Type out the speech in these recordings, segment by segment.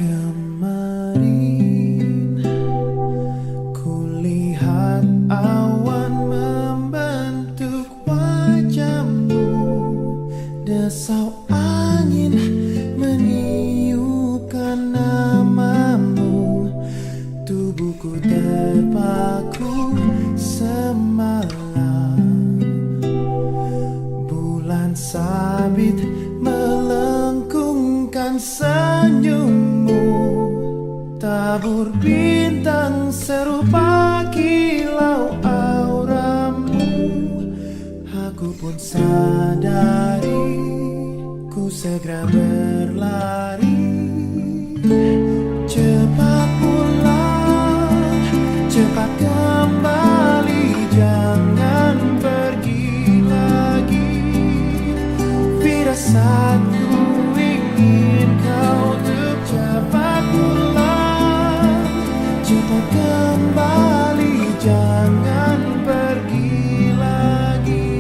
Kemarin kulihat awan membentuk wajahmu, desau angin meniupkan namamu, tubuhku terpaku semalam. Bulan sabit melengkungkan senyummu, tabur bintang serupa kilau auramu. Aku pun sadari, ku segera berlari. Cepat pulang, cepat kembali, jangan pergi lagi. Firasatku ingin kau untuk cepat pulang, cepat kembali, jangan pergi lagi.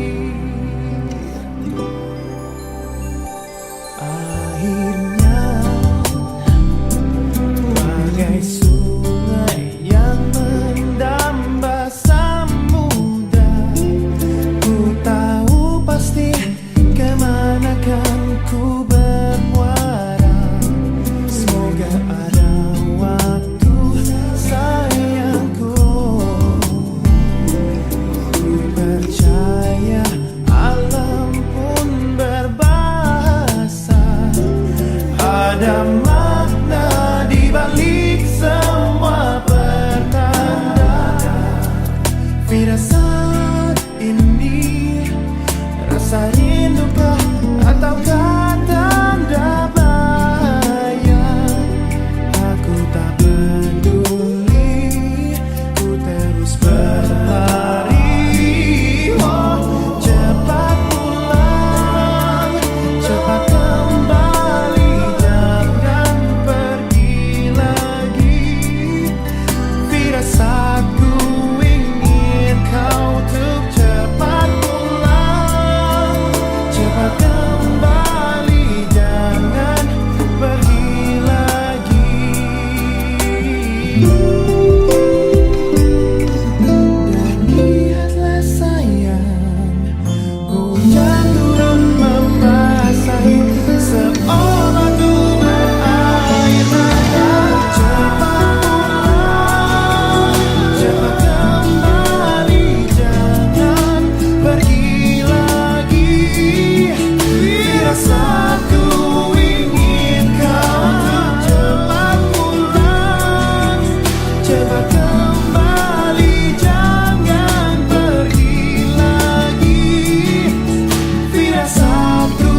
Akhirnya bagai sungai yang mendamba samudra, ku tahu pasti kemana kan ku bermuara. Semoga ada waktu sayangku, ku percaya alam pun berbahasa. Ada makna di balik semua pertanda. Firasat ini, rasa rindukah ataukah tanda bahaya? Aku tak peduli, ku terus berlari. Oh, cepat pulang, cepat kembali, jangan pergi lagi. Firasatku ingin kau untuk cepat pulang, cepat kembali, jangan pergi lagi. Dan lihatlah sayang, hujan turun membasahi seolah tubuh air mata. Cepat pulang, cepat kembali, jangan pergi lagi. Firasatku ingin kau untuk cepat pulang, cepat kembali, jangan pergi lagi. Firasatku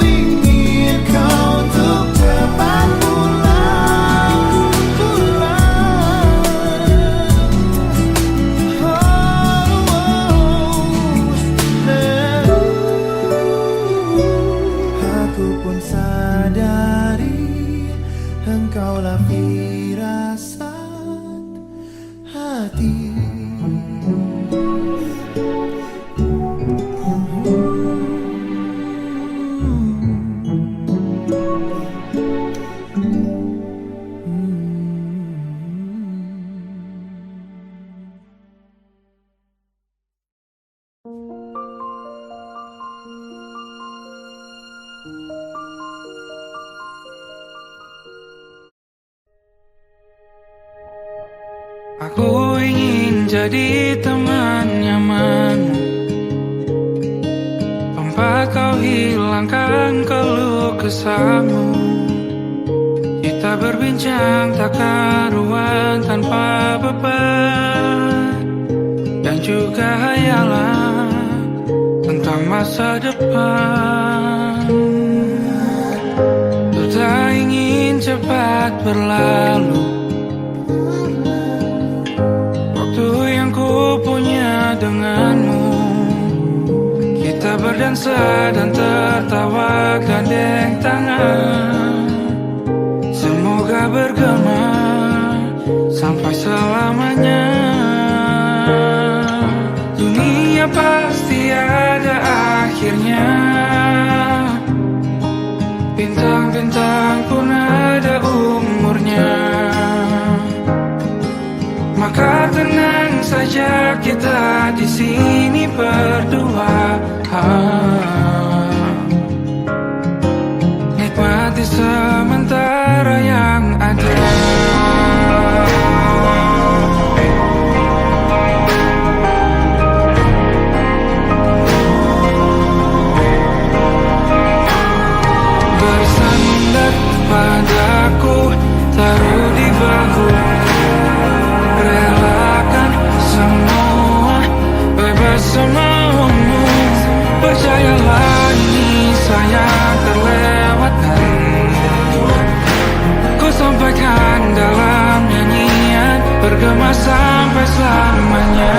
ingin kau untuk cepat pulang, Aku pun sadari, engkaulah firasat hati. Aku ingin jadi teman nyamanmu, tempat kau hilangkan keluh kesahmu. Kita berbincang tak karuan tanpa beban, dan juga hayalan tentang masa depan. Ku tak ingin cepat berlalu, denganmu kita berdansa dan tertawa gandeng tangan. Semoga bergema sampai selamanya. Dunia pasti ada akhirnya, bintang-bintang pun ada umur tenang saja kita di sini berdua. Nikmati sementara yang ada. Bersandar padaku, taruh di bahu, relakan semua, bebas semaumu. Percayalah ini sayang terlewatkan. Ku sampaikan dalam nyanyian, bergema sampai selamanya.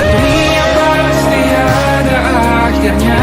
Dunia pasti ada akhirnya.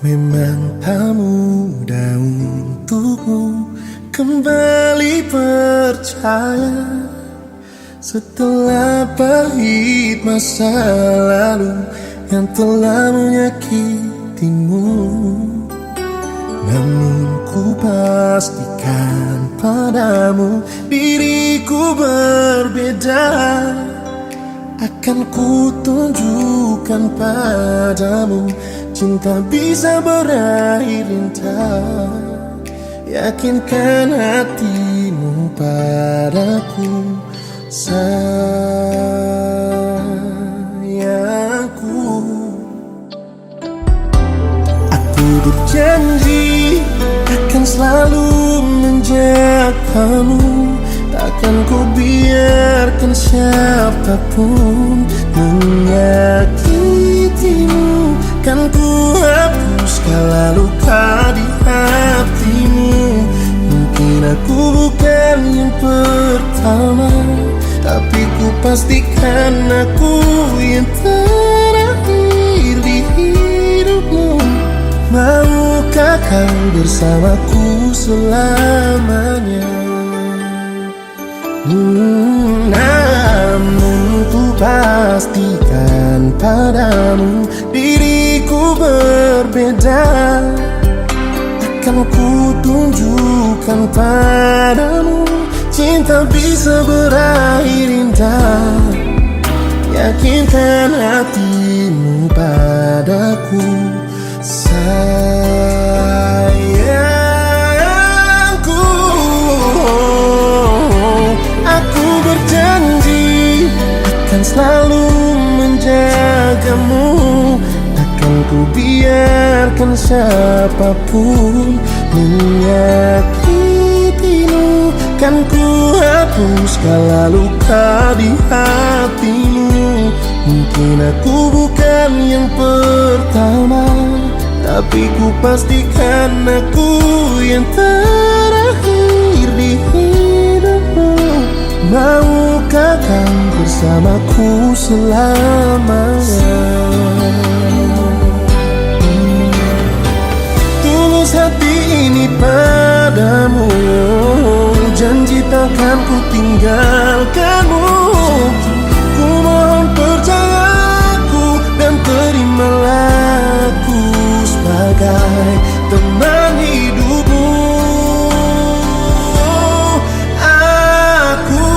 Memang tak mudah untukmu kembali percaya setelah pahit masa lalu yang telah menyakitimu. Namun ku pastikan padamu diriku berbeda. Akan ku tunjukkan padamu cinta bisa berakhir indah. Yakinkan hatimu padaku, sayangku. Aku berjanji akan selalu menjagamu. Takkan ku biarkan siapapun menyakitimu. Kan ku hapuskan luka di hatimu. Mungkin aku bukan yang pertama, tapi ku pastikan aku yang terakhir di hidupmu. Maukah kau bersamaku selamanya? Namun ku pastikan padamu diriku berbeda. Akan ku tunjukkan padamu cinta bisa berakhir indah. Yakinkan hatimu padaku, sayangku. Aku berjanji akan selalu menjagamu. Takkan ku biarkan siapapun menyakitimu. Kan ku hapuskan luka di hatimu. Mungkin aku bukan yang pertama, tapi ku pastikan aku yang terakhir di hidupmu. Maukah kau bersamaku selamanya? Tulus hati ini padamu, janji takkan ku tinggalkanmu. Ku mohon percayaku dan terimalah aku sebagai teman hidupmu. Aku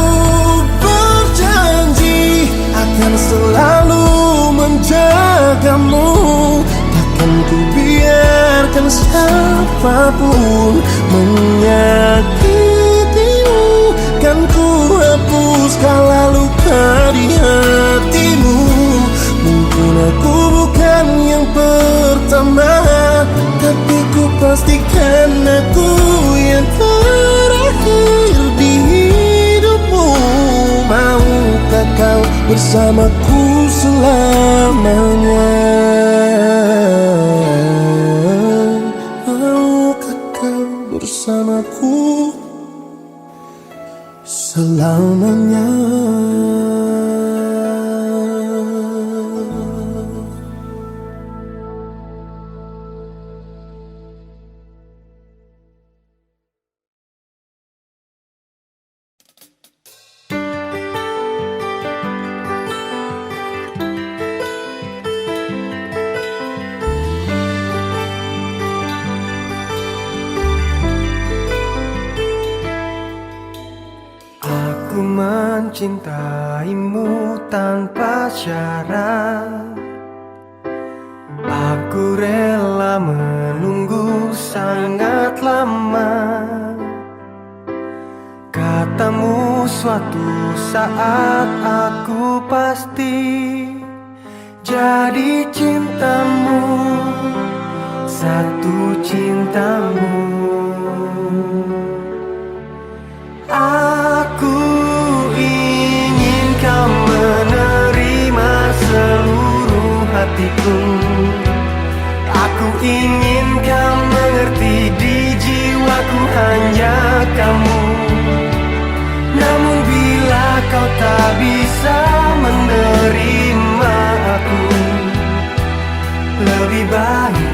berjanji akan selalu menjagamu. Takkan ku biarkan siapapun menyakitimu. Kan ku hapuskan luka di hatimu. Mungkin aku bukan yang pertama, tapi ku pastikan aku yang terakhir di hidupmu. Maukah kau bersamaku selamanya? Maukah kau bersamaku selamanya? Aku mencintaimu tanpa syarat. Aku rela menunggu sangat lama. Katamu suatu saat aku pasti jadi cintamu, satu cintamu. Aku ingin kau menerima seluruh hatiku. Aku ingin kau mengerti di jiwaku hanya kamu. Namun bila kau tak bisa menerima aku, lebih baik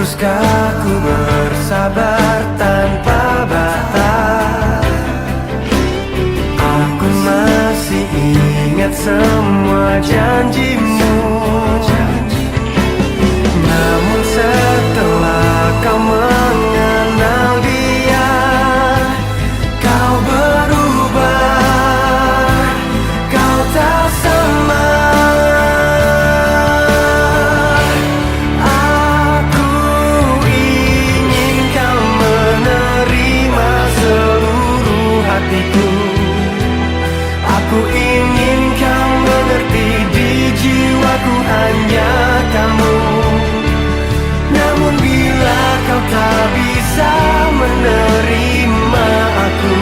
Haruskah ku bersabar tanpa batas? Aku masih ingat semua janjimu. Namun setelah kau mengenal dia, kau berubah, kau tak sama. Aku ingin kau menerima seluruh hatiku. Aku ingin kau mengerti, di jiwaku hanya kamu. Namun bila kau tak bisa menerima aku,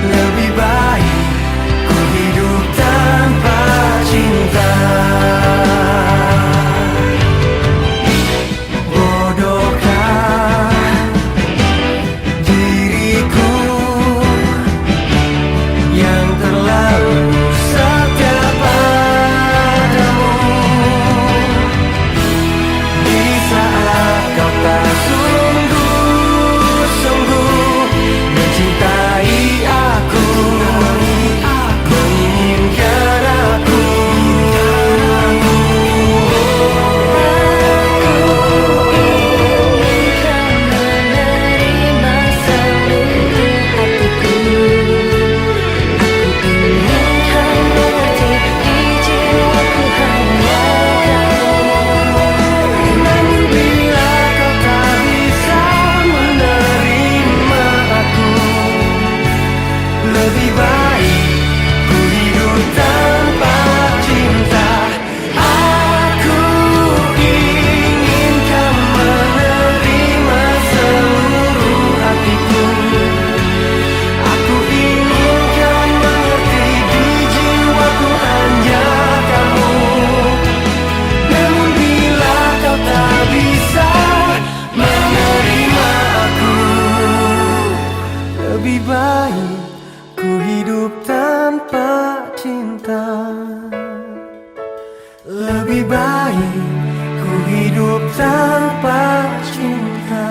lebih baik ku hidup tanpa cinta. Bodohkah diriku yang terlalu setia padamu, di saat kau tak sungguh-sungguh mencintai aku, menginginkan aku. Menerima seluruh hatiku. Aku ingin kau mengerti, di jiwaku hanya kamu. Namun bila kau tak bisa menerima aku, lebih baik ku hidup tanpa cinta. Aku ingin kau menerima seluruh hatiku. Aku ingin kau mengerti, di jiwaku hanya kamu. Namun bila kau tak bisa menerima aku, lebih baik ku hidup tanpa cinta. Lebih baik ku hidup tanpa cinta.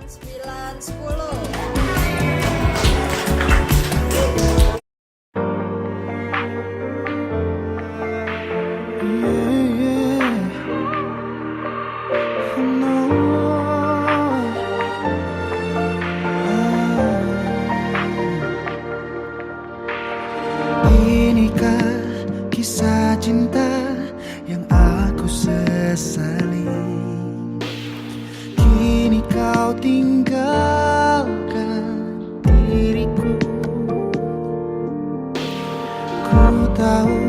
9, 10. Inikah kisah cinta yang aku sesali? Kini kau tinggalkan diriku. Ku tahu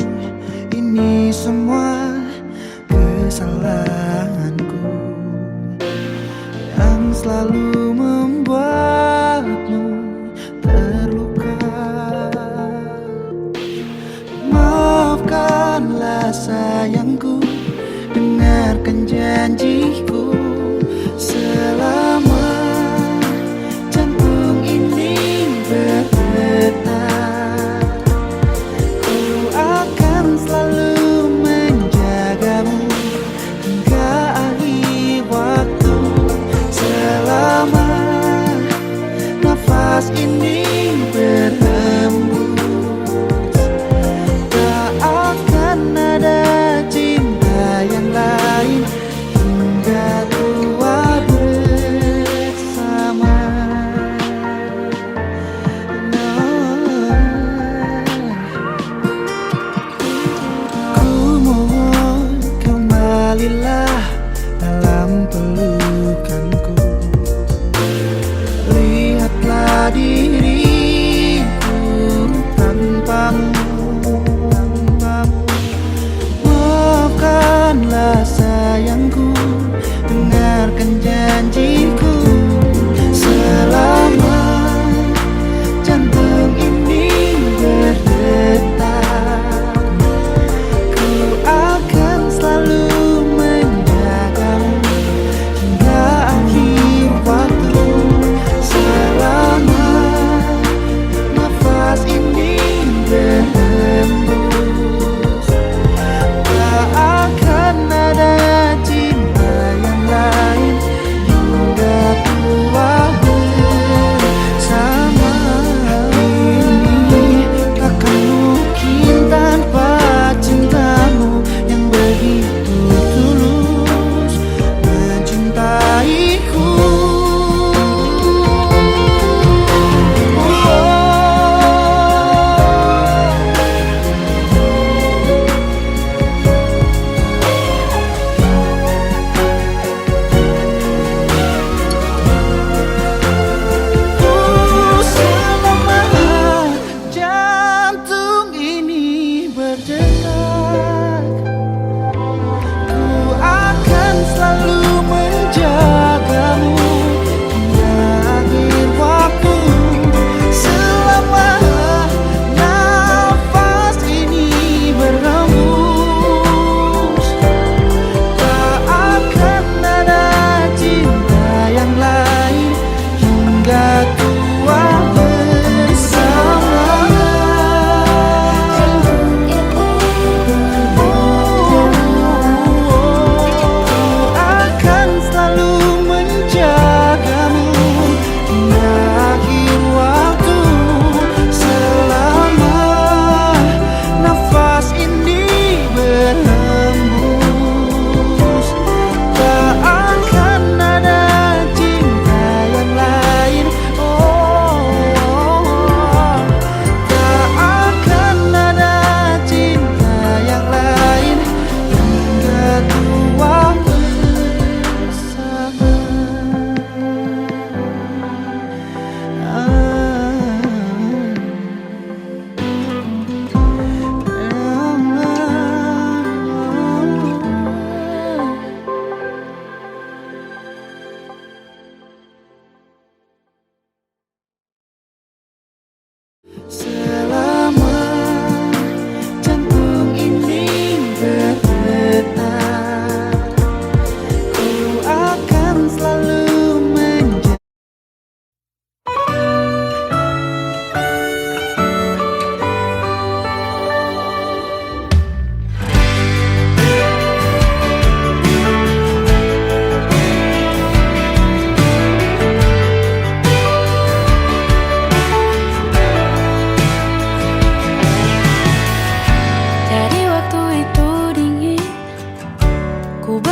ini semua kesalahanku yang selalu membuatmu terluka. Maafkanlah sayangku, dengarkan janjiku. Selama jantung ini berdetak, ku akan selalu menjagamu hingga akhir waktu. Selama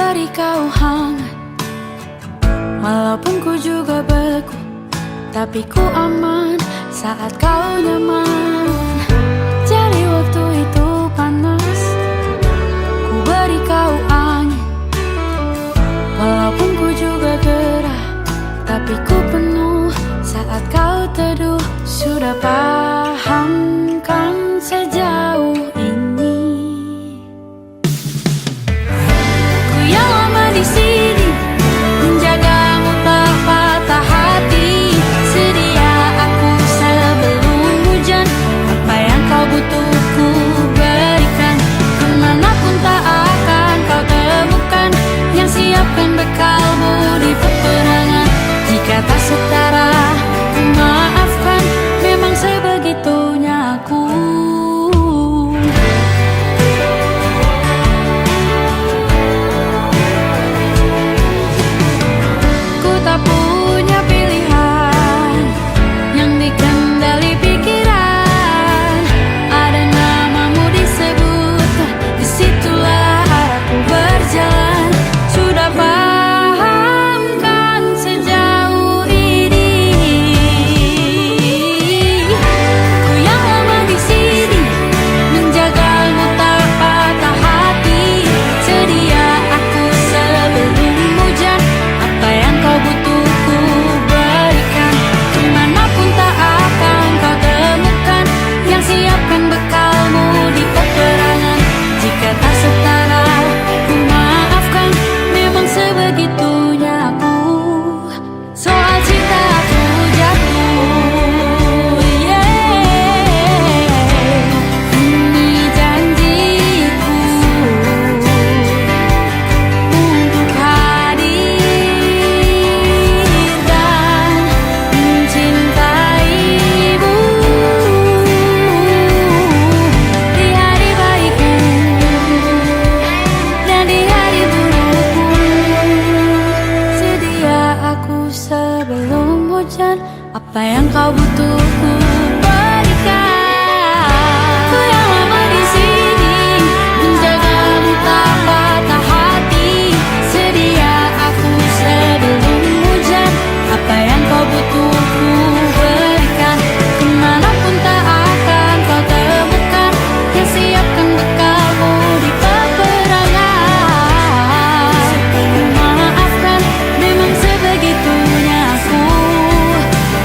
beri kau hangat, walaupun ku juga beku, tapi ku aman saat kau nyaman. Jadi waktu itu panas, ku beri kau angin, walaupun ku juga gerah, tapi ku penuh saat kau teduh. Sudah paham kan sejauh ini, ku yang lama di sini menjagamu tak patah hati. Sedia aku sebelum hujan, apa yang kau butuh ku berikan. Kemanapun tak akan kau temukan yang siapkan bekalmu di peperangan. Jika tak setara ku maafkan, memang sebegitunya aku. Ku tak punya pilihan yang dikendali pikiran. Ada namamu disebut, disitulah aku berjalan. Sudah paham kan sejauh ini, ku yang lama di sini menjagamu tak patah hati. Sedia aku sebelum hujan, apa yang kau butuh ku berikan. Kemanapun tak akan kau temukan yang siapkan bekalmu di peperangan. Jika tak setara ku maafkan, memang sebegitunya aku. Soal cinta aku jatuh, ini janjiku untuk hadir dan mencintaimu di hari baikku dan di hari burukku. Sedia aku sebelum hujan, apa yang kau butuh ku berikan. Ku yang lama di sini menjagamu tak patah hati. Sedia aku sebelum hujan, apa yang kau butuh ku berikan. Kemanapun tak akan kau temukan yang siapkan bekalmu di peperangan. Maafkan, memang sebegitunya aku.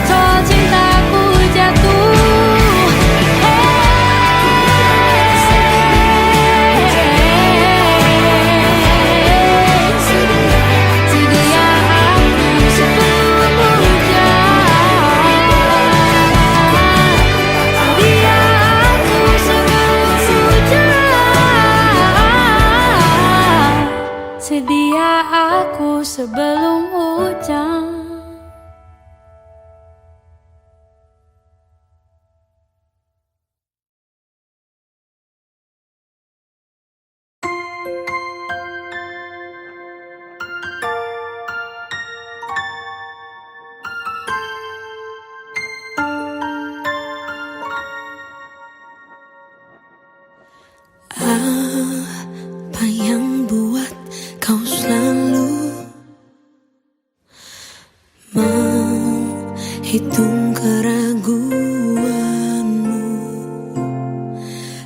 Soal cintaku jatuh, sedia aku sebelum hujan. Sedia aku sebelum hujan. Sedia aku sebelum hujan. Apa yang buat kau selalu menghitung keraguanmu?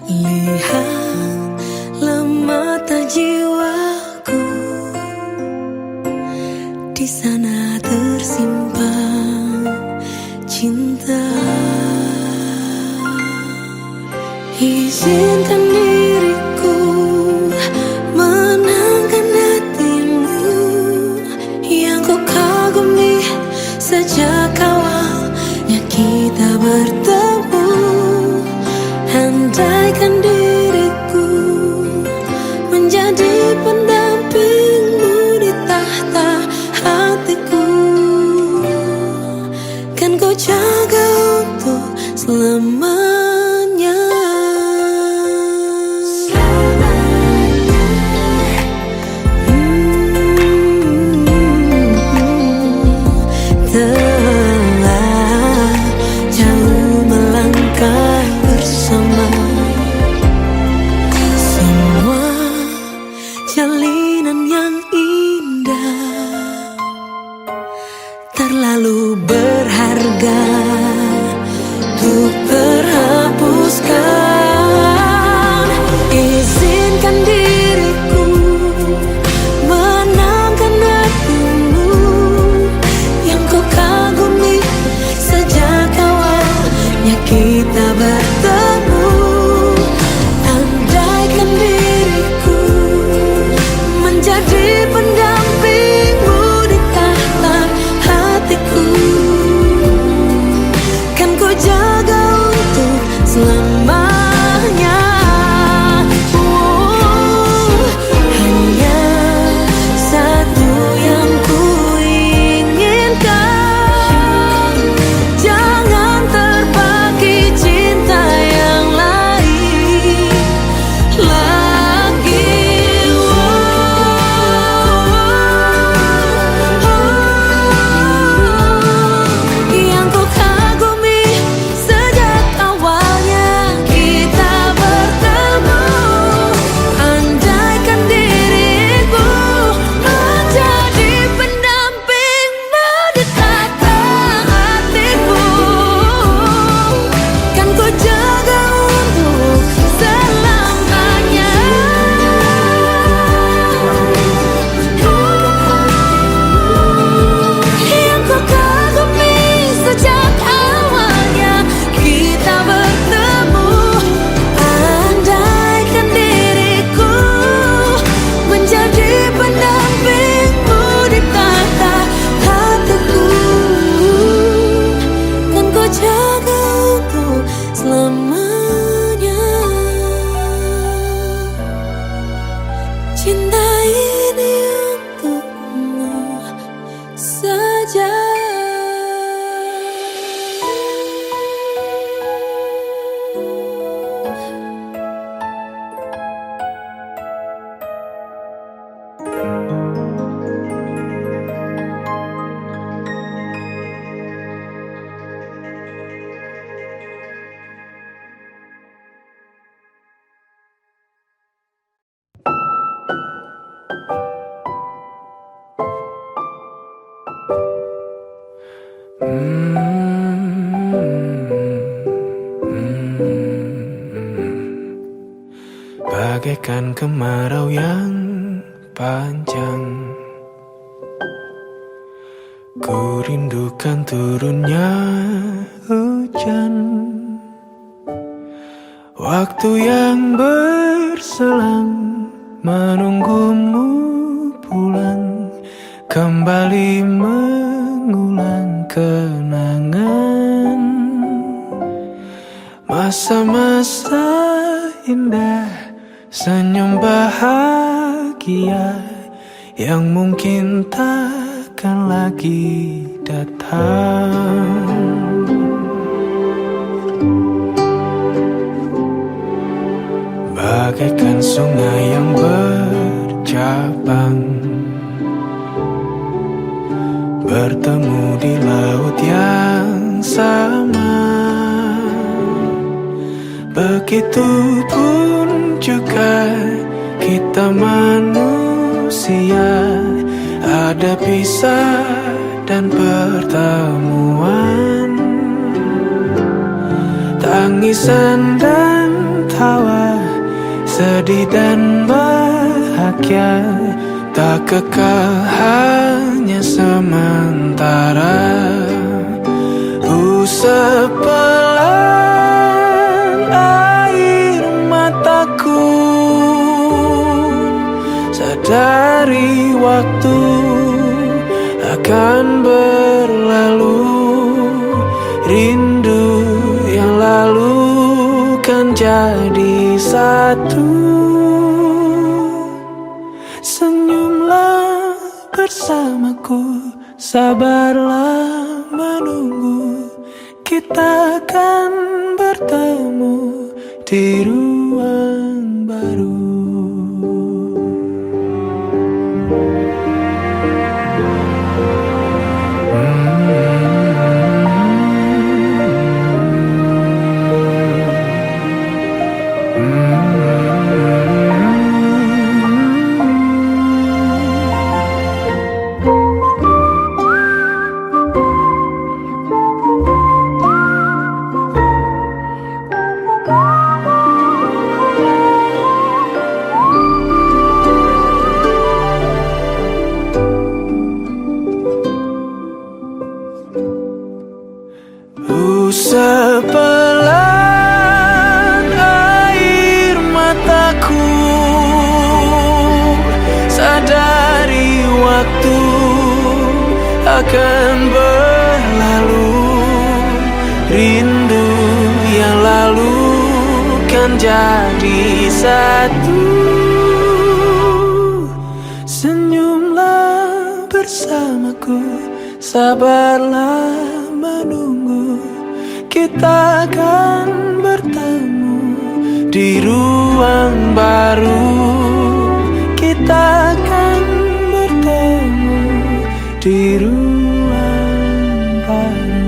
Lihatlah mata jiwaku, di sana tersimpan cinta. Izinkan diriku menangkan hatimu yang ku kagumi sejak awalnya kita bertemu. Andaikan diriku menjadi pendampingmu di tahta hatiku, kan ku jaga untuk selamanya. Telah jauh melangkah bersama, bagaikan kemarau yang panjang. Ku rindukan turunnya hujan, waktu yang berselang menunggumu pulang, kembali mengulang kenangan masa-masa indah, senyum bahagia yang mungkin takkan lagi datang. Bagaikan sungai yang bercabang, bertemu di laut yang sama. Begitupun juga kita manusia, ada pisah dan pertemuan, tangisan dan tawa, sedih dan bahagia, tak kekal hanya sementara. Usap pelan air mataku, sadari waktu akan berlalu. Rindu yang lalu kan jadi satu. Senyumlah bersamaku, sabarlah menunggu, kita akan bertemu di ruang baru. Sepelan air mataku, sadari waktu akan berlalu. Rindu yang lalu kan jadi satu. Senyumlah bersamaku, sabarlah menunggu, kita akan bertemu di ruang baru. Kita akan bertemu di ruang baru.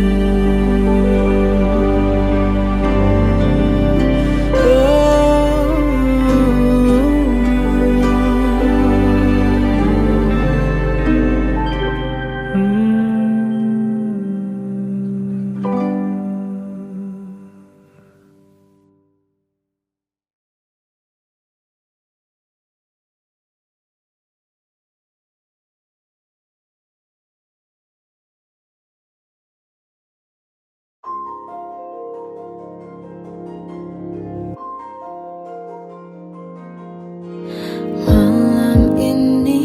Malam ini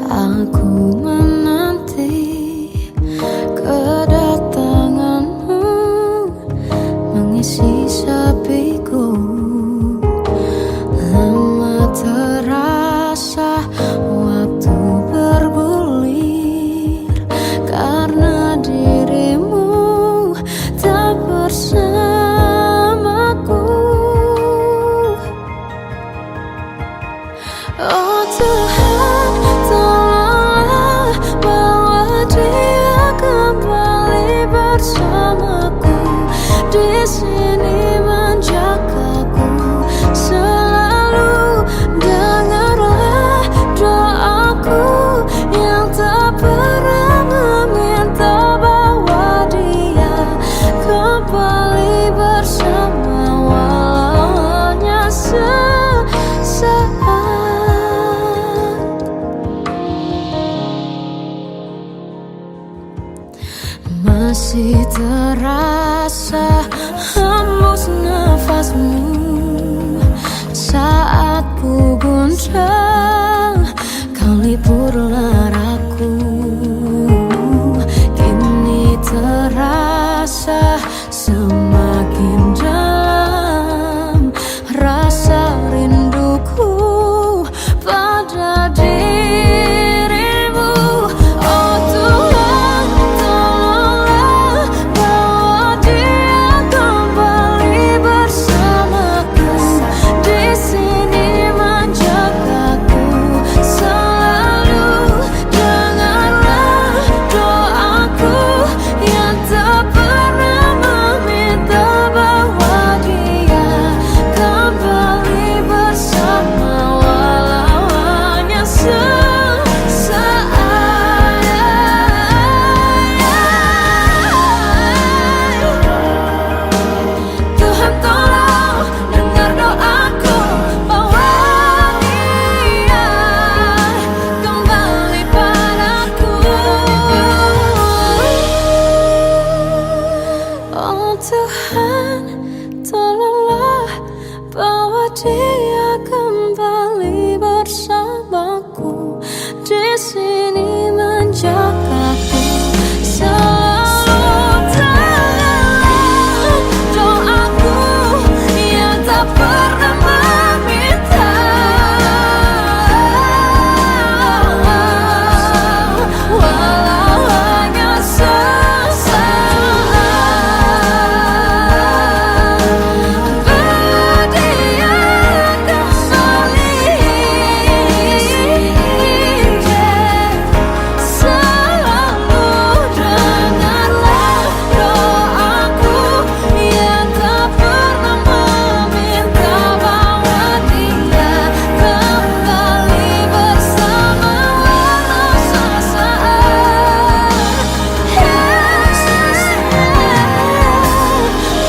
aku menanti kedatanganmu, mengisi sepiku. Lama terasa waktu bergulir, karena dirimu tak bersamaku. Oh Tuhan, tolonglah masih terasa hembus nafasmu saat ku goncang, kau liburlah aku. Kini terasa semakin dalam rasa rinduku pada dirimu. Oh Tuhan, tolonglah bawa dia kembali bersamaku. Di sini menjagaku selalu. Dengarlah doaku yang tak pernah meminta bawa dia kembali bersama, walau hanya sesaat. Tuhan tolong dengar doaku, bawa dia kembali padaku. Oh Tuhan, tolonglah bawa dia kembali bersamaku. Di sini menjagaku selalu. Dengarlah doaku yang tak pernah meminta, walau hanya sesaat. Bawa dia kembali selalu. Dengarlah doaku yang tak pernah meminta, bawa dia kembali bersama, walau sesaat.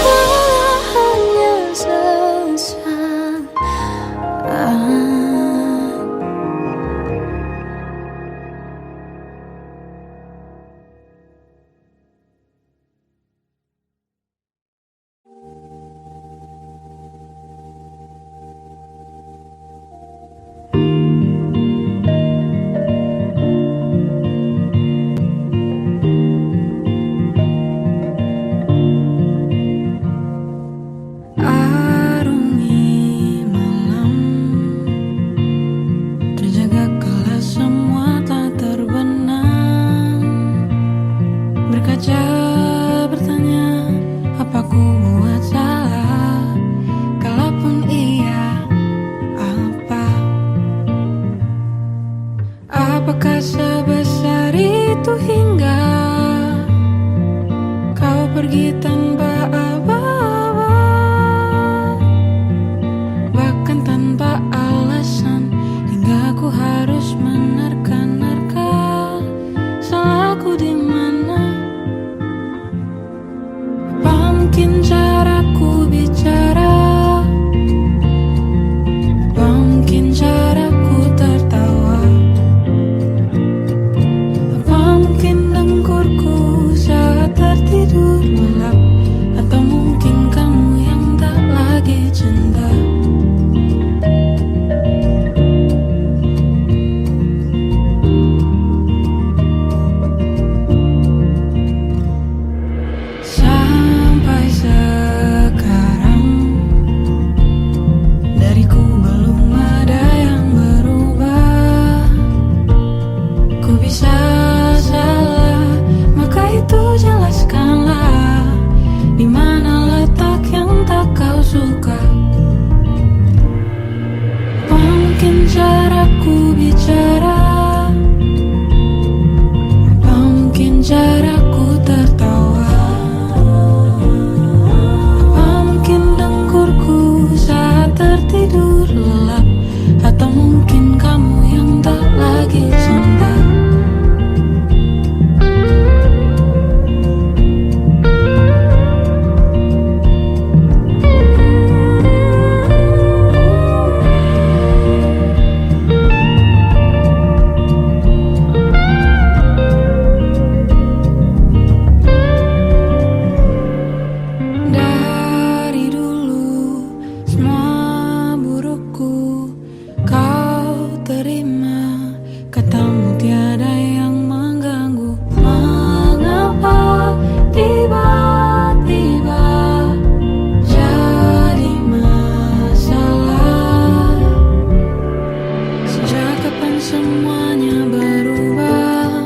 Walau hanya sesaat. Arungi malam, terjaga kala semua tak terbenam. Berkaca bertanya, apa ku buat salah? Kalaupun iya, apa? Apakah sebesar itu hingga kau pergi tanpa apa-apa, bahkan tanpa alasan, hingga ku harus menerka-nerka salahku di mana? Apa mungkin caraku bicara? Apa mungkin caraku tertawa? Apa mungkin dengkurku saat tertidur lelap? Atau mungkin kamu yang tak lagi cinta? Sampai sekarang dariku belum ada yang berubah. Ku bisa salah, maka itu jelaskanlah di mana letak yang tak kau suka. Apa mungkin caraku bicara? Apa mungkin caraku tertawa? Apa mungkin dengkurku saat tertidur lelap? Atau mungkin kamu yang tak lagi cinta? katamu tiada yang mengganggu. Mengapa tiba-tiba jadi masalah? Sejak kapan semuanya berubah?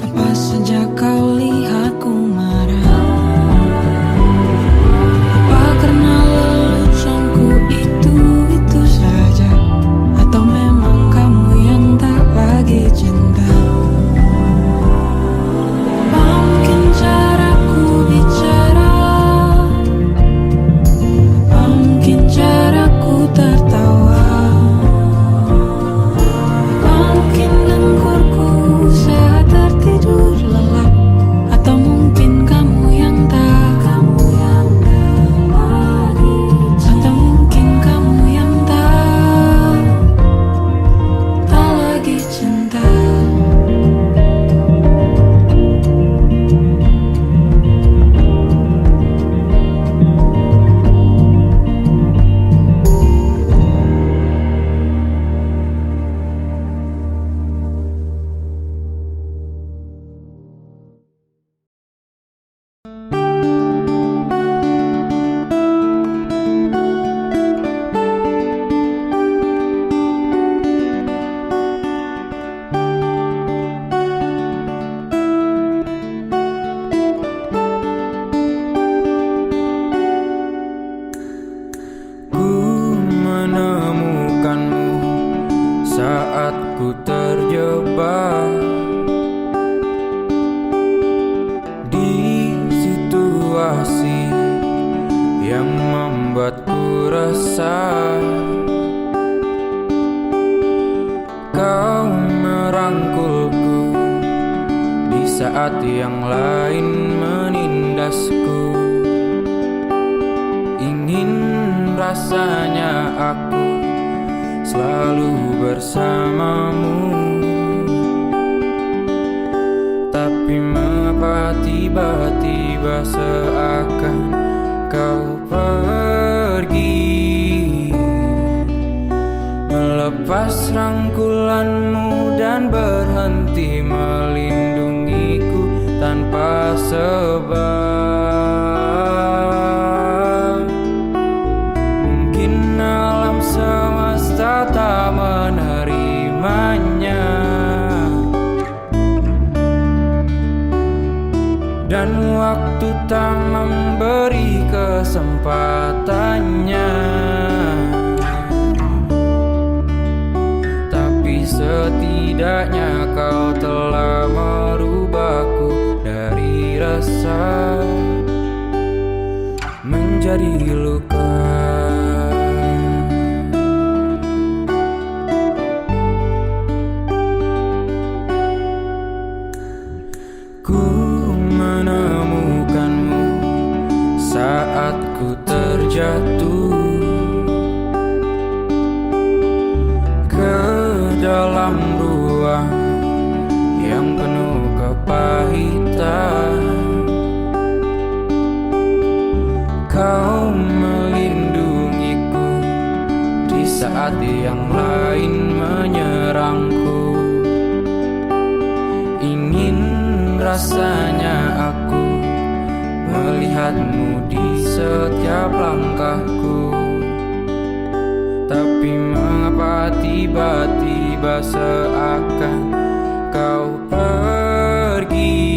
Apa sejak kau lihatku marah? Apa karena leluconku itu saja? Atau memang kamu yang tak lagi cinta? Apa mungkin caraku bicara? Apa mungkin caraku tertawa? Apa mungkin dengkurku saat tertidur lelap? Atau mungkin kamu yang tak lagi? Atau mungkin kamu yang tak lagi cinta? Ku menemukanmu saat ku terjebak di situasi yang membuatku resah. Kau merangkulku di saat yang lain menindasku. Ingin rasanya aku selalu bersamamu, tapi mengapa tiba-tiba seakan kau pergi, melepas rangkulanmu dan berhenti melindungiku tanpa sebab. Mungkin alam semesta tak menerimanya, dan waktu tak memberi kesempatannya. Tapi setidaknya kau telah merubahku dari rasa menjadi luka. Ku menemukanmu saat ku terjatuh ke dalam ruang yang penuh kepahitan. Kau melindungiku di saat yang lain menyerangku. Ingin rasanya aku melihatmu di setiap langkahku, tapi mengapa tiba-tiba seakan kau pergi,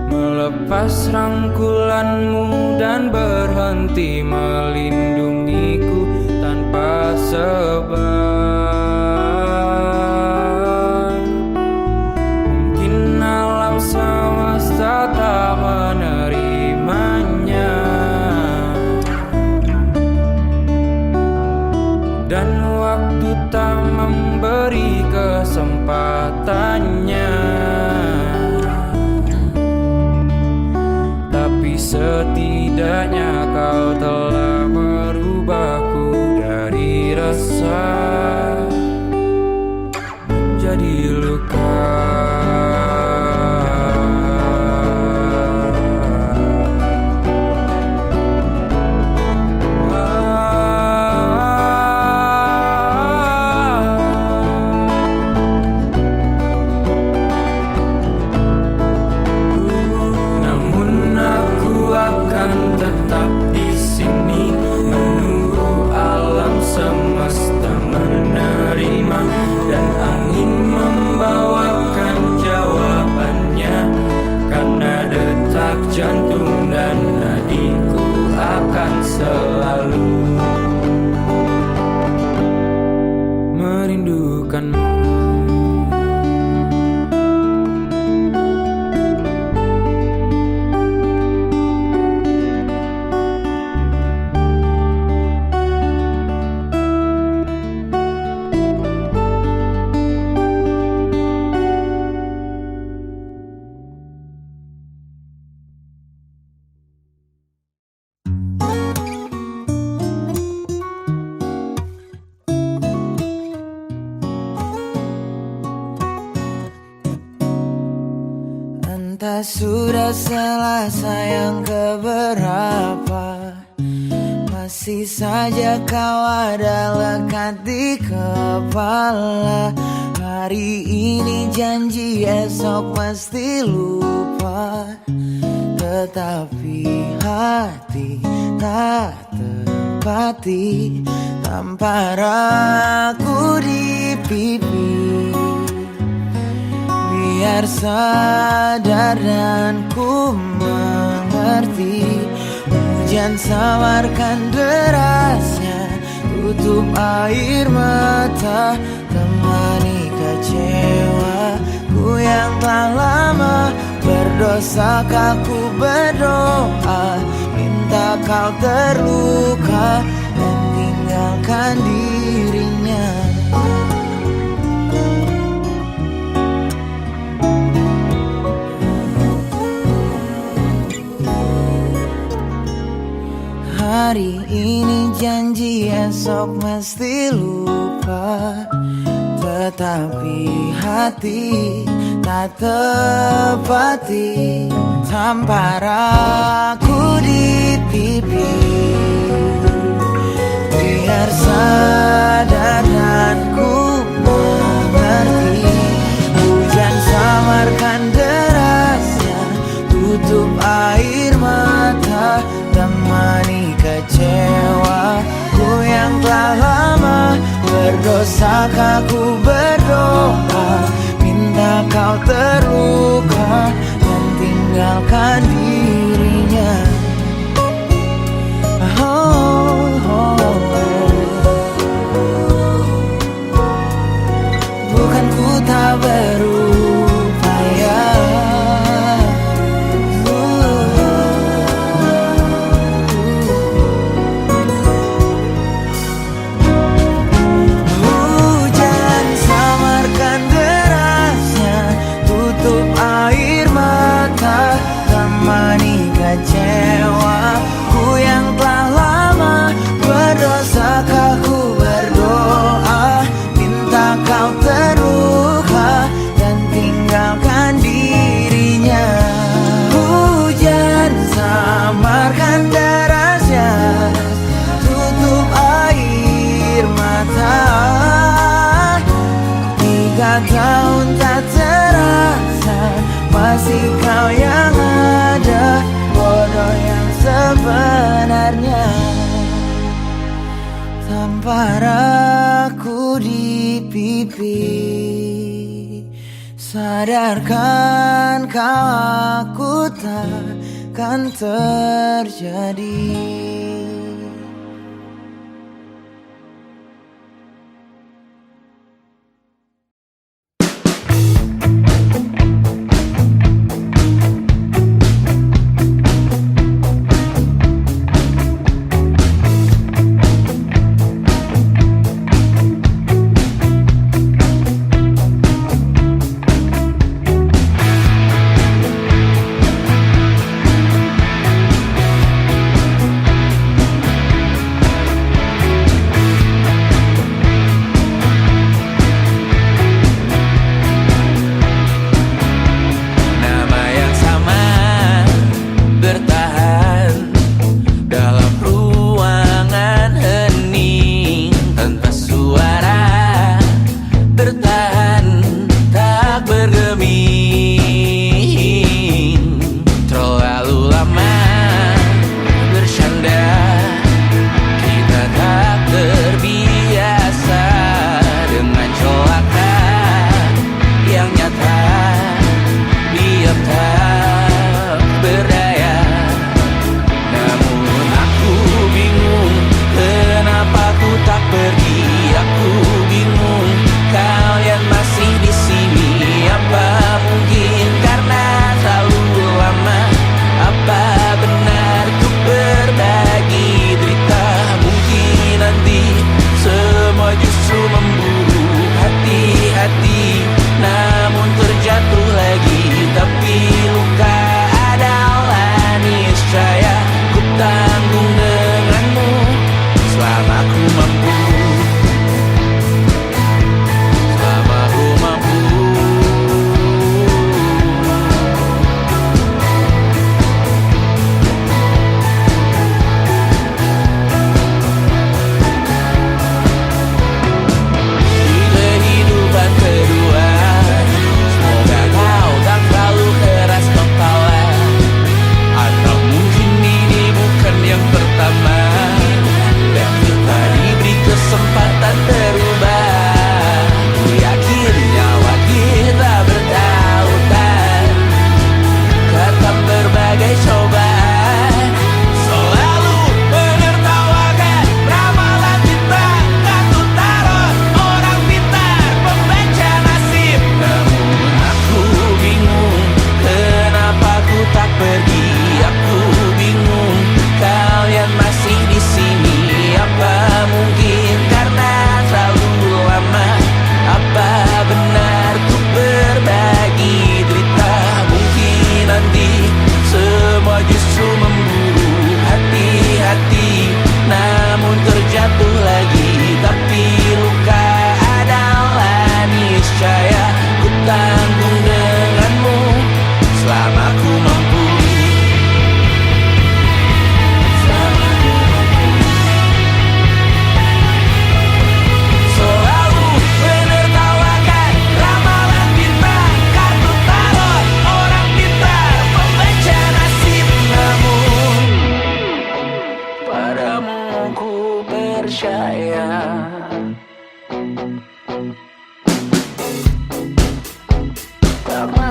melepas rangkulanmu dan berhenti melindungiku tanpa sebab. Mungkin alam semesta tak menerimanya, dan waktu tak memberi kesempatannya. Tapi setidaknya kau telah merubahku dari resah menjadi luka. lama dan angin membawakan jawabannya. Karena detak jantung dan nadiku akan selalu merindukanmu. Entah sudah selasa yang keberapa, masih saja kau ada lekat di kepala. Hari ini janji esok pasti lupa, tetapi hati tak terpati tanpa ragu di pipi. Biar sadar dan ku mengerti, hujan samarkan derasnya, tutup air mata, temani kecewa ku yang telah lama. Berdosakah ku berdoa, minta kau terluka dan tinggalkan dirinya. Hari ini janji esok mesti lupa, tetapi hati tak tepati tanpa ragu di pipi. Biar sadar dan ku mengerti, hujan samarkan derasnya, tutup air mata, temani kecewa ku yang telah lama. Berdosakah ku berdoa, minta kau terluka dan tinggalkan dirinya. Bukan ku tak berupaya, hujan samarkan derasnya, tutup air mata, temani kecewa ku yang telah lama. Berdosakah ku berdoa, minta kau terluka dan tinggalkan dirinya. Hujan samarkan derasnya, tutup air mata. 3 tahun tak terasa, masih kau yang ada, bodoh yang sebenarnya. Tanpa ragu di pipi, sadarkan kau aku takkan terjadi.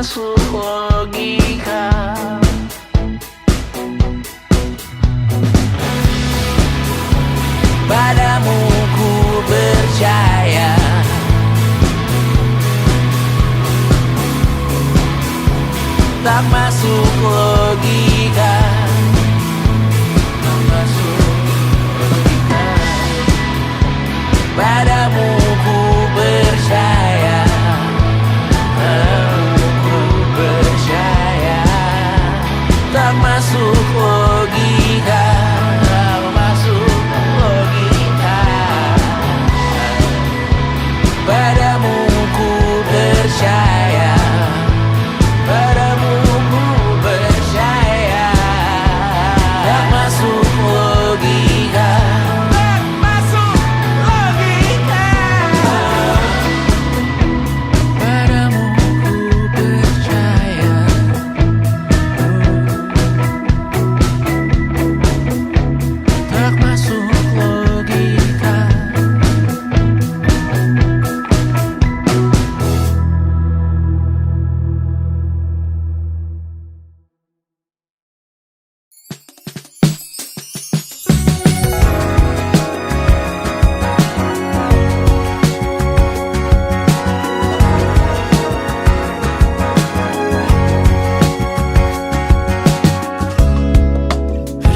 masuk logika. Padamu ku percaya, tak masuk logika, tak masuk logika. Padamu ku percaya, padamu ku percaya, tak masuk logika, tak masuk logika. Padamu ku percaya, padamu ku percaya, tak masuk logika, tak masuk logika. Padamu ku percaya, tak masuk logika.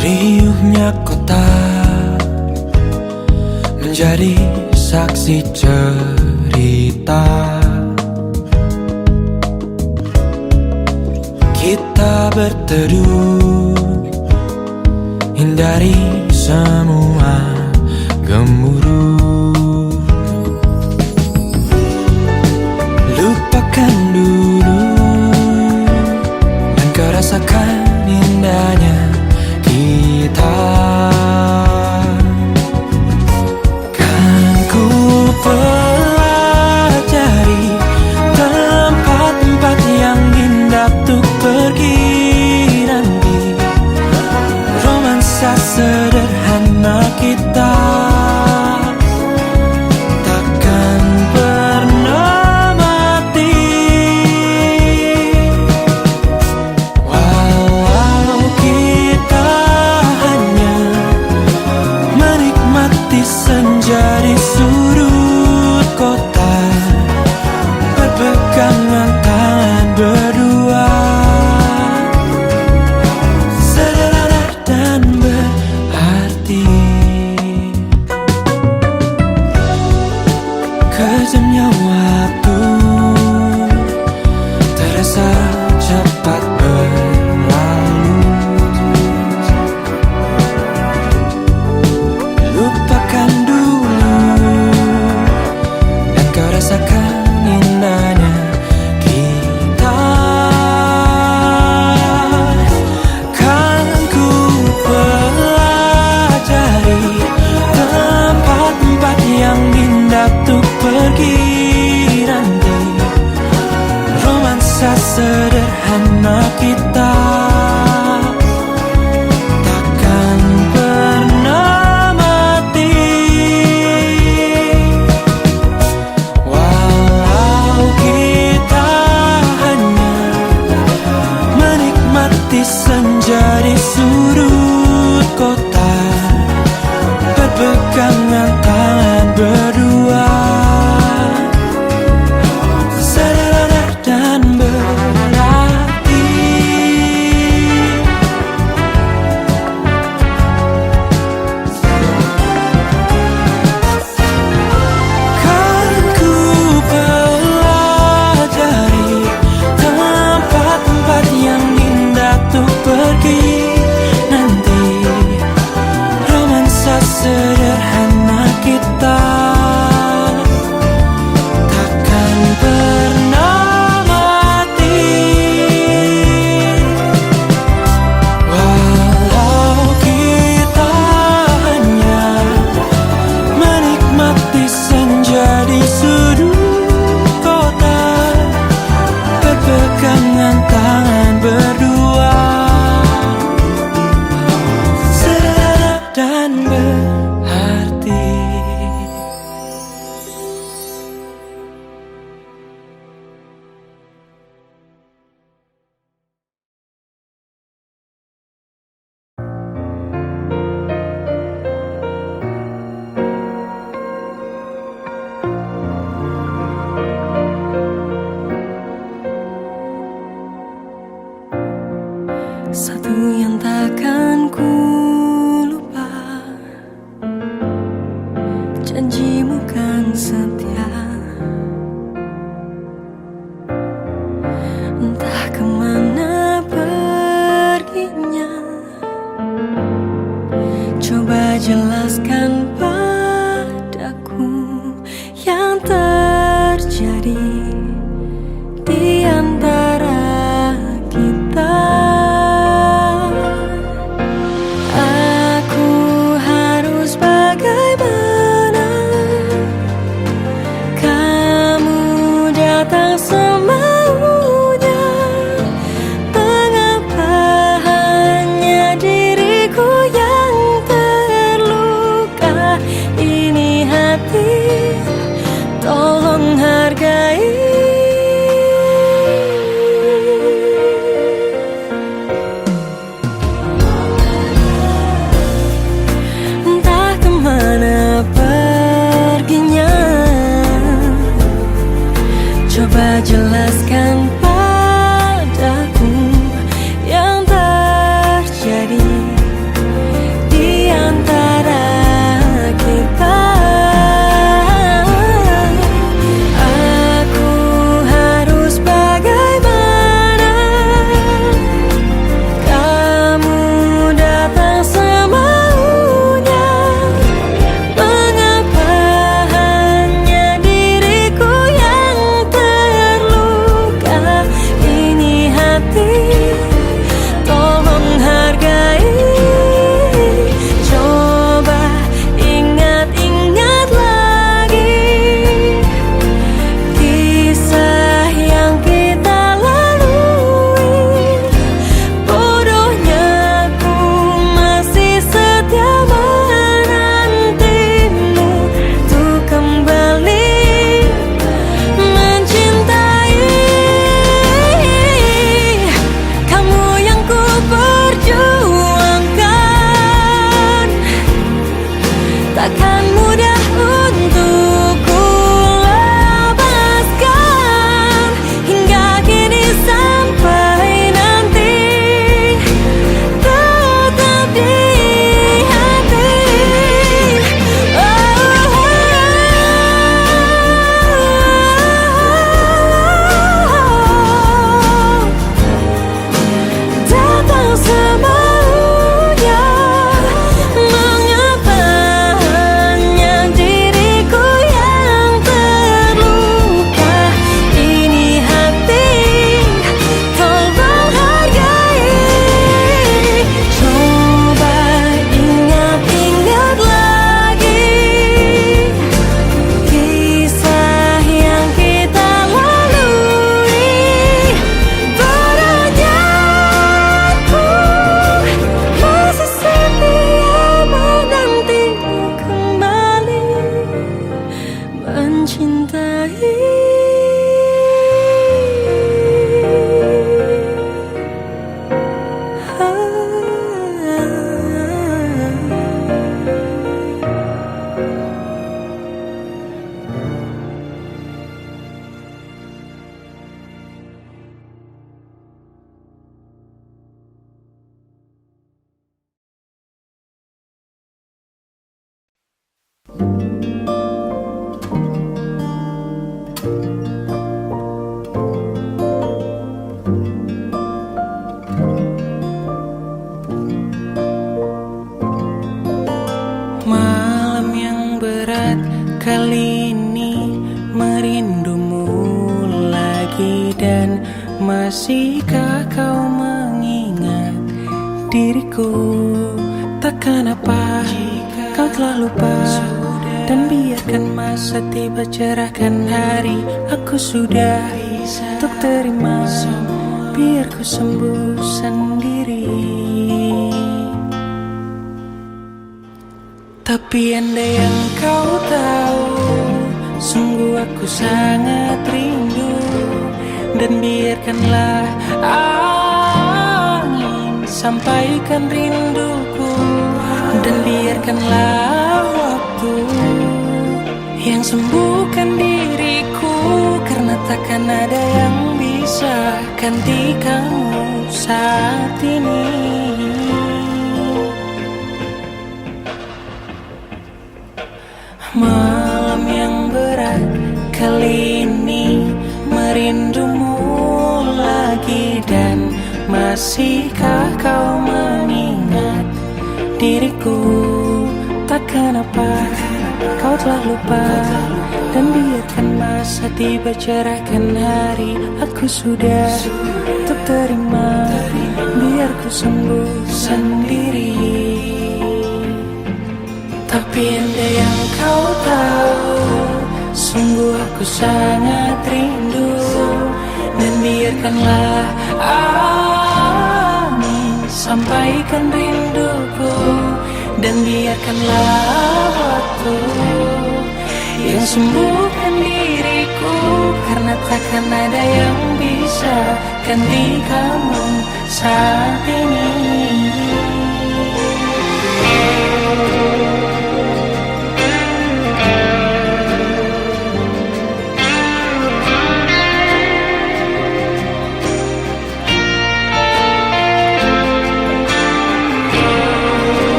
Riuhnya kota menjadi saksi cerita kita berteduh, hindari semua gemuruh. Lupakan dulu dan kau rasakan indahnya kita. Kan ku pelajari tempat-tempat yang indah untuk pergi nanti. Romansa sederhana kita takkan pernah mati. Walau kita hanya menikmati senja di sudut kota, berpegangan tangan berdua, sederhana dan berarti. Kejamnya waktu terasa cepat berlalu. Lupakan dulu dan kau rasakan indahnya kita. Kan ku pelajari tempat-tempat yang indah untuk pergi nanti. Romansa sederhana kita takkan pernah mati. Walau kita hanya menikmati senja di sudut kota, berpegangan tangan berdua, sederhana dan berarti. datang semaunya. Mengapa hanya diriku yang terluka? Ini hati, tolong hargai. Entah kemana perginya, coba jelaskan padaku yang terjadi di antara kita. Aku harus bagaimana? Kamu datang semaunya. Mengapa hanya diriku yang terluka? Ini hati, tolong hargai. Coba ingat-ingat lagi kisah yang kita lalui. Bodohnya ku masih setia menantimu untuk kembali mencintai. Kamu yang ku perjuangkan, takkan mudah untuk ku lepaskan. Hingga kini sampai nanti tetap di hati. Datang semaunya. Mengapa hanya diriku yang terluka? Ini hati, tolong hargai. Coba ingat-ingat lagi kisah yang kita lalui. Bodohnya ku masih setia menantimu kembali mencintai. Malam yang berat kali ini merindumu lagi. Dan masihkah kau mengingat diriku? Takkan apa kau telah lupa? Dan biarkan masa tiba cerahkan hari. Aku sudah untuk terima, biar ku sembuh sendiri. Tapi andai yang kau tahu, sungguh aku sangat rindu. Dan biarkanlah angin sampaikan rinduku. Dan biarkanlah waktu yang sembuhkan diriku. Karena takkan ada yang bisa ganti kamu saat ini. Malam yang berat kali ini merindumu lagi. Dan masihkah kau mengingat diriku? Takkan apa kau telah lupa? Dan biarkan masa tiba cerahkan hari. Aku sudah untuk terima, biar ku sembuh sendiri. Tapi andai yang kau tahu, sungguh aku sangat rindu. biarkanlah angin sampaikan rinduku, dan biarkanlah waktu yang sembuhkan diriku, karena takkan ada yang bisa ganti kamu saat ini.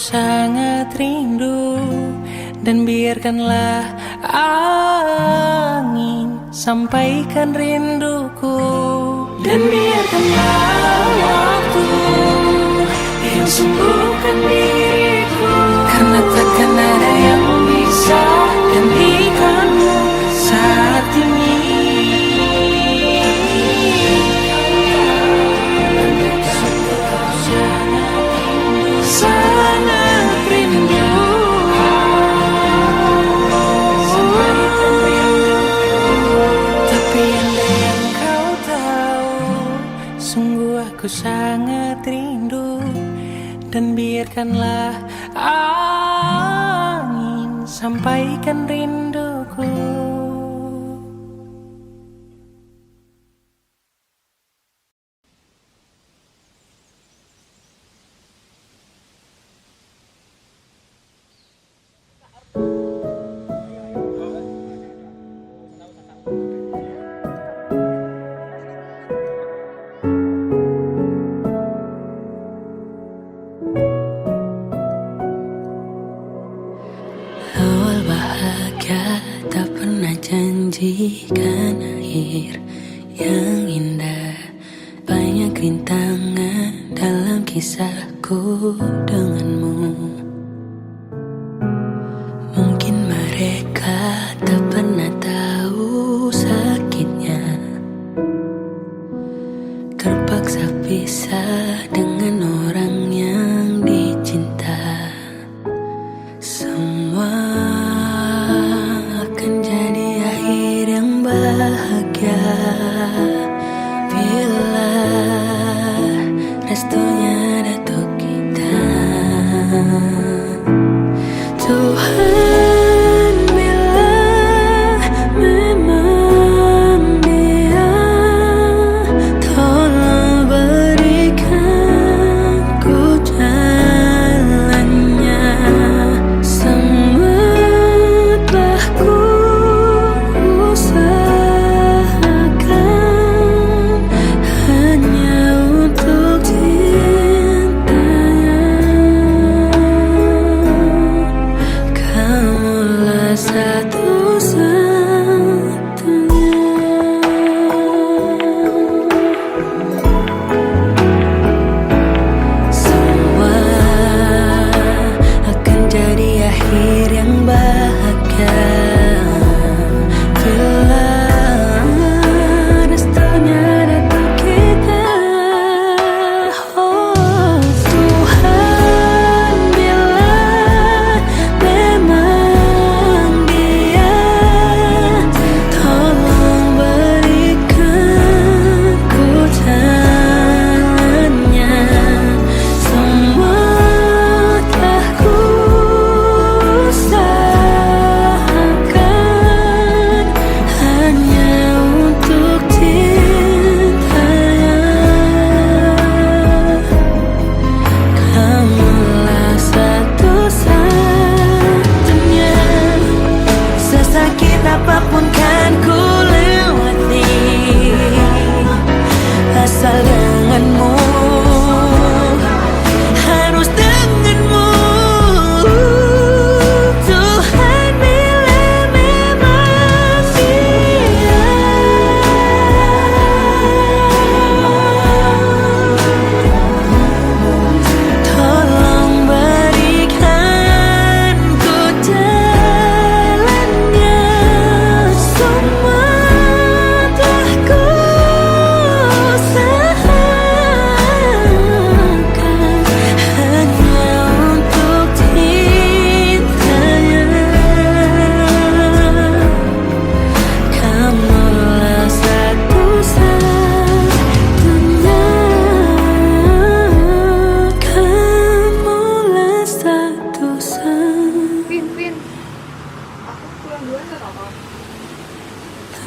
Sangat rindu, dan biarkanlah angin sampaikan rinduku, dan biarkanlah waktu yang sembuhkan diriku, karena takkan ada yang bisa gantikanmu saat ini. Aku sangat rindu, dan biarkanlah angin sampaikan rinduku. Janjikan akhir yang indah, banyak rintangan dalam kisahku denganmu. Mungkin mereka tak pernah tahu sakitnya terpaksa pisah dengan orang yang dicinta. Semua bahagia bila restunya datuk kita. Tuhan, bila memang Dia, tolong berikan ku jalannya. Semua telah ku hanya untuk cintanya.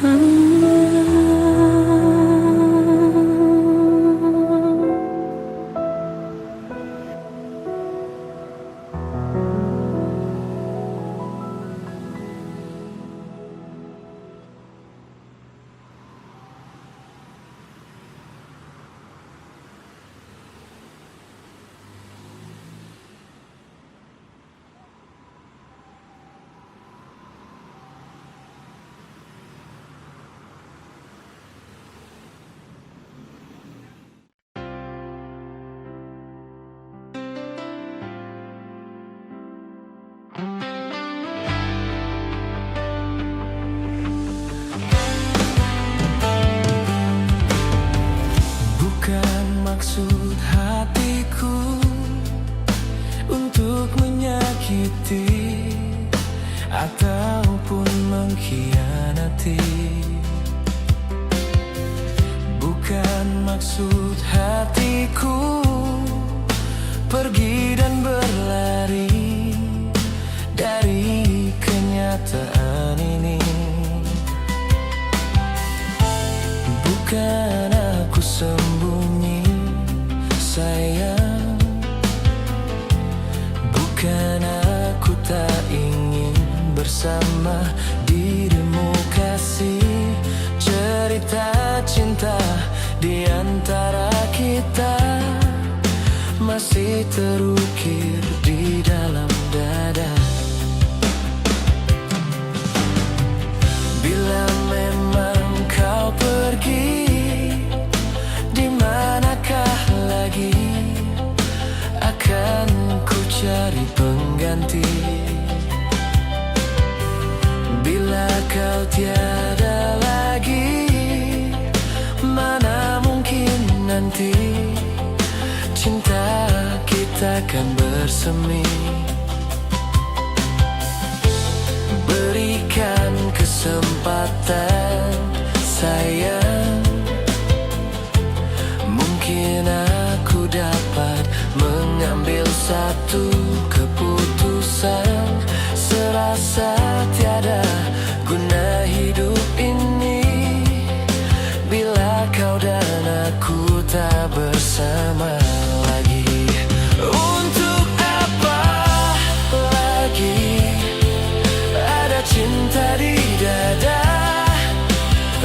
Bukan maksud hatiku untuk menyakiti ataupun mengkhianati. Bukan maksud hatiku pergi dan berlari dari kenyataan ini. Bukan aku sembunyi, sayang. Bukan aku tak ingin bersama dirimu, kasih. Cerita cinta di antara kita masih terukir di dalam dada. Bila memang kau pergi, di manakah lagi akan ku cari pengganti? Bila kau tiada lagi, mana mungkin nanti cinta kita akan bersemi. Berikan kesempatan, sayang. Mungkin aku dapat mengambil satu keputusan. Serasa tiada guna hidup ini bila kau dan aku tak bersama lagi. Untuk apa lagi ada cinta di dada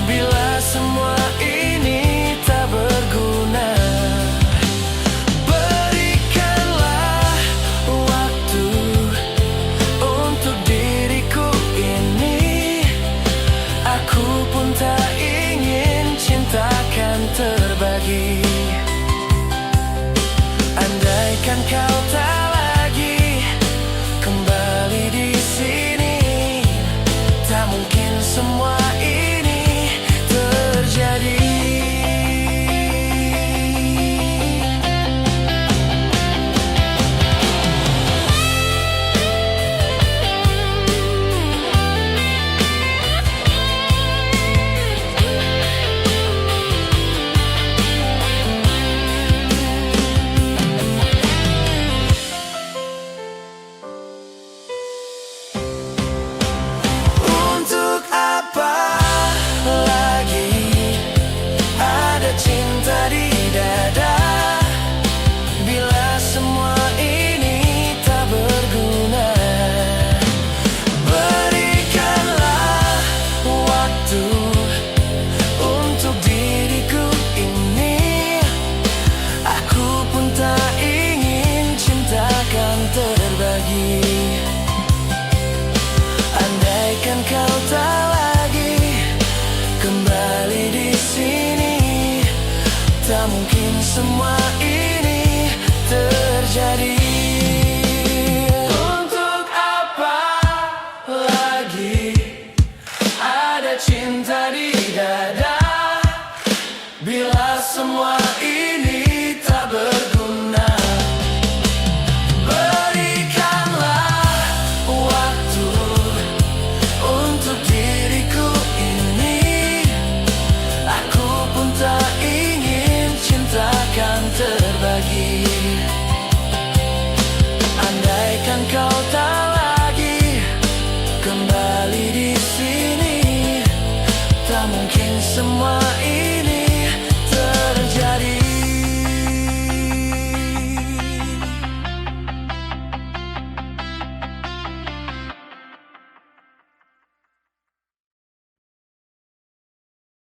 bila semua ini tak berguna? Berikanlah waktu untuk diriku ini. Aku pun tak ingin cintakan terbagi. Andaikan kau tak lagi kembali di sini, tak mungkin semua ini terjadi. Untuk apa lagi ada cinta di dada bila semua ini tak berguna? Berikanlah waktu untuk diriku ini. Aku pun tak ingin cintakan terbagi. Andaikan kau tak lagi kembali di sini, tak mungkin semua ini terjadi.